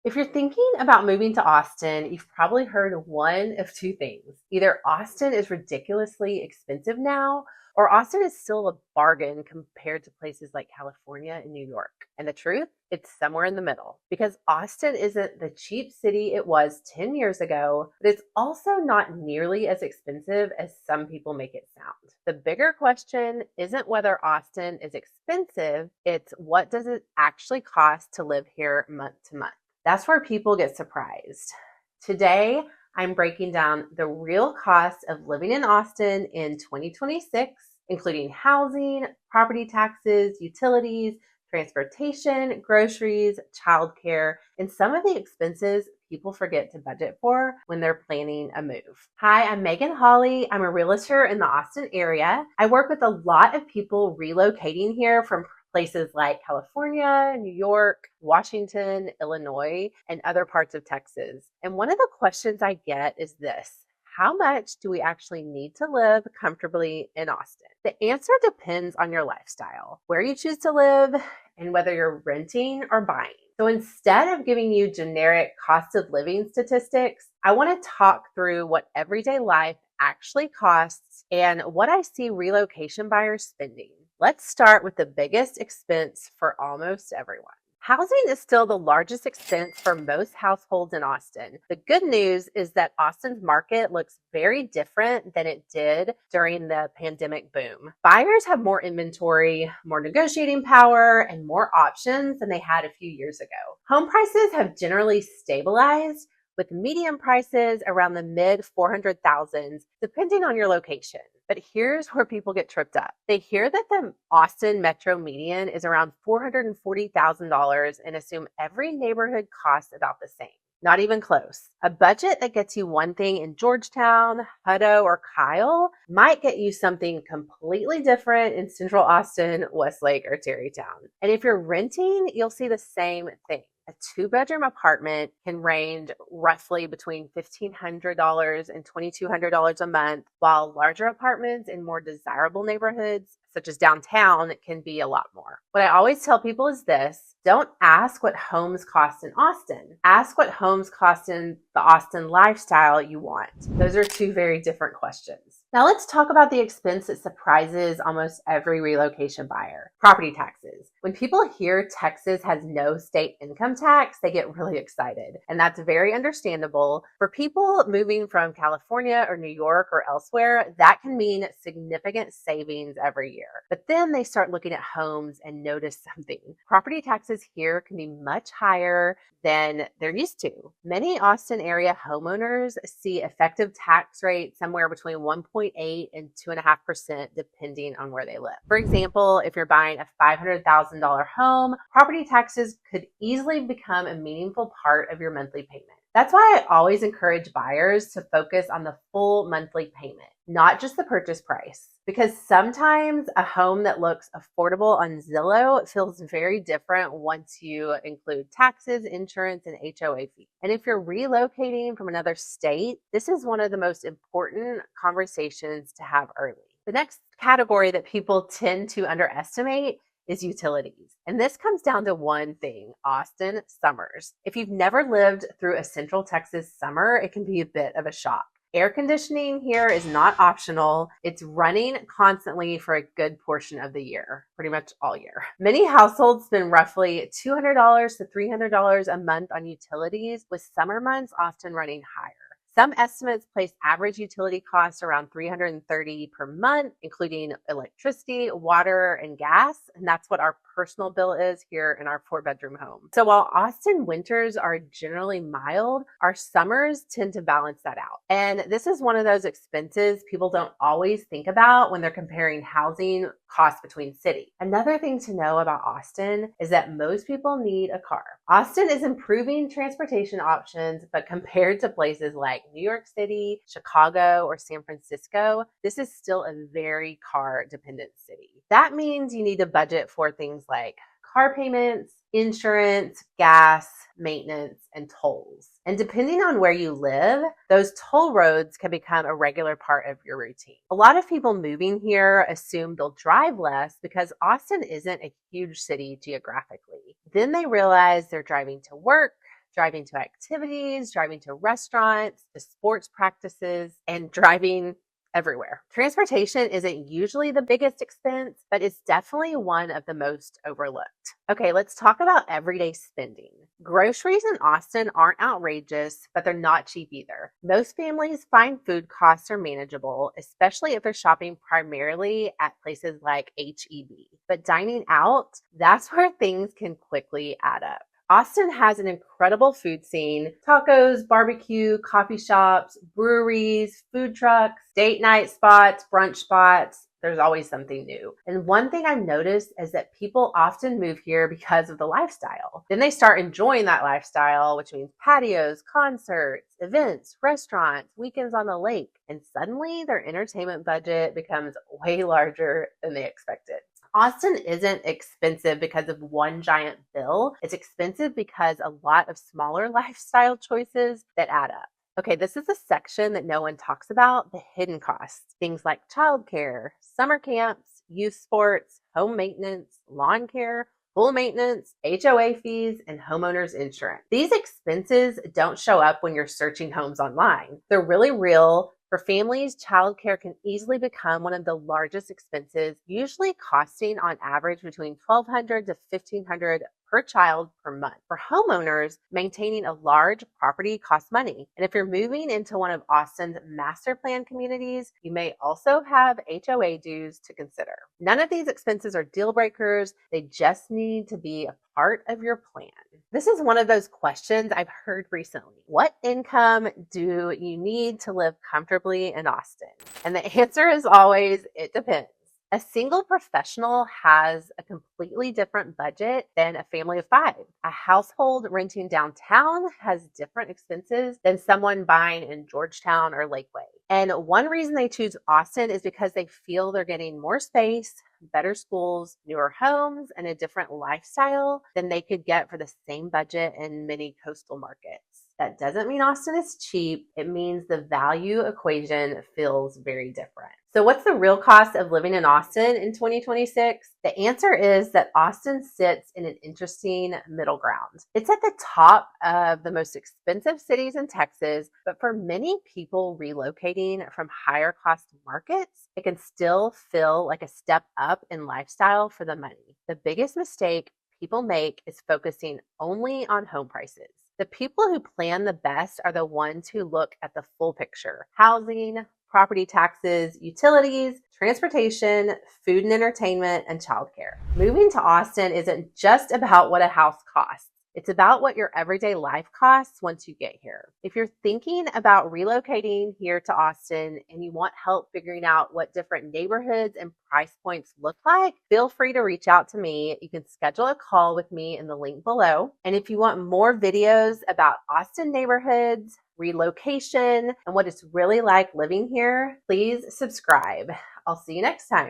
If you're thinking about moving to Austin, you've probably heard one of two things. Either Austin is ridiculously expensive now, or Austin is still a bargain compared to places like California and New York. And the truth, it's somewhere in the middle because Austin isn't the cheap city it was 10 years ago, but it's also not nearly as expensive as some people make it sound. The bigger question isn't whether Austin is expensive, it's what does it actually cost to live here month to month. That's where people get surprised. Today, I'm breaking down the real cost of living in Austin in 2026, including housing, property taxes, utilities, transportation, groceries, childcare, and some of the expenses people forget to budget for when they're planning a move. Hi, I'm Megan Hawley. I'm a realtor in the Austin area. I work with a lot of people relocating here from places like California, New York, Washington, Illinois, and other parts of Texas. And one of the questions I get is this: how much do we actually need to live comfortably in Austin? The answer depends on your lifestyle, where you choose to live, and whether you're renting or buying. So instead of giving you generic cost of living statistics, I want to talk through what everyday life actually costs and what I see relocation buyers spending. Let's start with the biggest expense for almost everyone. Housing is still the largest expense for most households in Austin. The good news is that Austin's market looks very different than it did during the pandemic boom. Buyers have more inventory, more negotiating power, and more options than they had a few years ago. Home prices have generally stabilized, with median prices around the mid 400,000s, depending on your location. But here's where people get tripped up. They hear that the Austin metro median is around $440,000 and assume every neighborhood costs about the same. Not even close. A budget that gets you one thing in Georgetown, Hutto, or Kyle might get you something completely different in Central Austin, Westlake, or Tarrytown. And if you're renting, you'll see the same thing. A two-bedroom apartment can range roughly between $1,500 and $2,200 a month, while larger apartments in more desirable neighborhoods, such as downtown, can be a lot more. What I always tell people is this: don't ask what homes cost in Austin. Ask what homes cost in the Austin lifestyle you want. Those are two very different questions. Now let's talk about the expense that surprises almost every relocation buyer: property taxes. When people hear Texas has no state income tax, they get really excited. And that's very understandable. For people moving from California or New York or elsewhere, that can mean significant savings every year. But then they start looking at homes and notice something. Property taxes here can be much higher than they're used to. Many Austin area homeowners see effective tax rates somewhere between 1.8 and 2.5%, depending on where they live. For example, if you're buying a $500,000 home, property taxes could easily become a meaningful part of your monthly payment. That's why I always encourage buyers to focus on the full monthly payment, not just the purchase price. Because sometimes a home that looks affordable on Zillow feels very different once you include taxes, insurance, and HOA fees. And if you're relocating from another state, this is one of the most important conversations to have early. The next category that people tend to underestimate is utilities. And this comes down to one thing: Austin summers. If you've never lived through a Central Texas summer, it can be a bit of a shock. Air conditioning here is not optional. It's running constantly for a good portion of the year, pretty much all year. Many households spend roughly $200 to $300 a month on utilities, with summer months often running higher. Some estimates place average utility costs around $330 per month, including electricity, water, and gas. And that's what our personal bill is here in our 4-bedroom home. So while Austin winters are generally mild, our summers tend to balance that out. And this is one of those expenses people don't always think about when they're comparing housing costs between cities. Another thing to know about Austin is that most people need a car. Austin is improving transportation options, but compared to places like New York City, Chicago, or San Francisco, this is still a very car-dependent city. That means you need to budget for things like car payments, insurance, gas, maintenance, and tolls. And depending on where you live, those toll roads can become a regular part of your routine. A lot of people moving here assume they'll drive less because Austin isn't a huge city geographically. Then they realize they're driving to work, driving to activities, driving to restaurants, to sports practices, and driving everywhere. Transportation isn't usually the biggest expense, but it's definitely one of the most overlooked. Okay, let's talk about everyday spending. Groceries in Austin aren't outrageous, but they're not cheap either. Most families find food costs are manageable, especially if they're shopping primarily at places like H-E-B. But dining out, that's where things can quickly add up. Austin has an incredible food scene: tacos, barbecue, coffee shops, breweries, food trucks, date night spots, brunch spots. There's always something new. And one thing I've noticed is that people often move here because of the lifestyle. Then they start enjoying that lifestyle, which means patios, concerts, events, restaurants, weekends on the lake. And suddenly their entertainment budget becomes way larger than they expected. Austin isn't expensive because of one giant bill. It's expensive because a lot of smaller lifestyle choices that add up. Okay, this is a section that no one talks about: the hidden costs. Things like childcare, summer camps, youth sports, home maintenance, lawn care, pool maintenance, HOA fees, and homeowners insurance. These expenses don't show up when you're searching homes online. They're really real. For families, childcare can easily become one of the largest expenses, usually costing on average between $1,200 to $1,500 per child per month. For homeowners, maintaining a large property costs money. And if you're moving into one of Austin's master plan communities, you may also have HOA dues to consider. None of these expenses are deal breakers. They just need to be a part of your plan. This is one of those questions I've heard recently. What income do you need to live comfortably in Austin? And the answer is always, it depends. A single professional has a completely different budget than a family of five. A household renting downtown has different expenses than someone buying in Georgetown or Lakeway. And one reason they choose Austin is because they feel they're getting more space, better schools, newer homes, and a different lifestyle than they could get for the same budget in many coastal markets. That doesn't mean Austin is cheap. It means the value equation feels very different. So what's the real cost of living in Austin in 2026? The answer is that Austin sits in an interesting middle ground. It's at the top of the most expensive cities in Texas, but for many people relocating from higher cost markets, it can still feel like a step up in lifestyle for the money. The biggest mistake people make is focusing only on home prices. The people who plan the best are the ones who look at the full picture: housing, property taxes, utilities, transportation, food and entertainment, and childcare. Moving to Austin isn't just about what a house costs. It's about what your everyday life costs once you get here. If you're thinking about relocating here to Austin and you want help figuring out what different neighborhoods and price points look like, feel free to reach out to me. You can schedule a call with me in the link below. And if you want more videos about Austin neighborhoods, relocation, and what it's really like living here, please subscribe. I'll see you next time.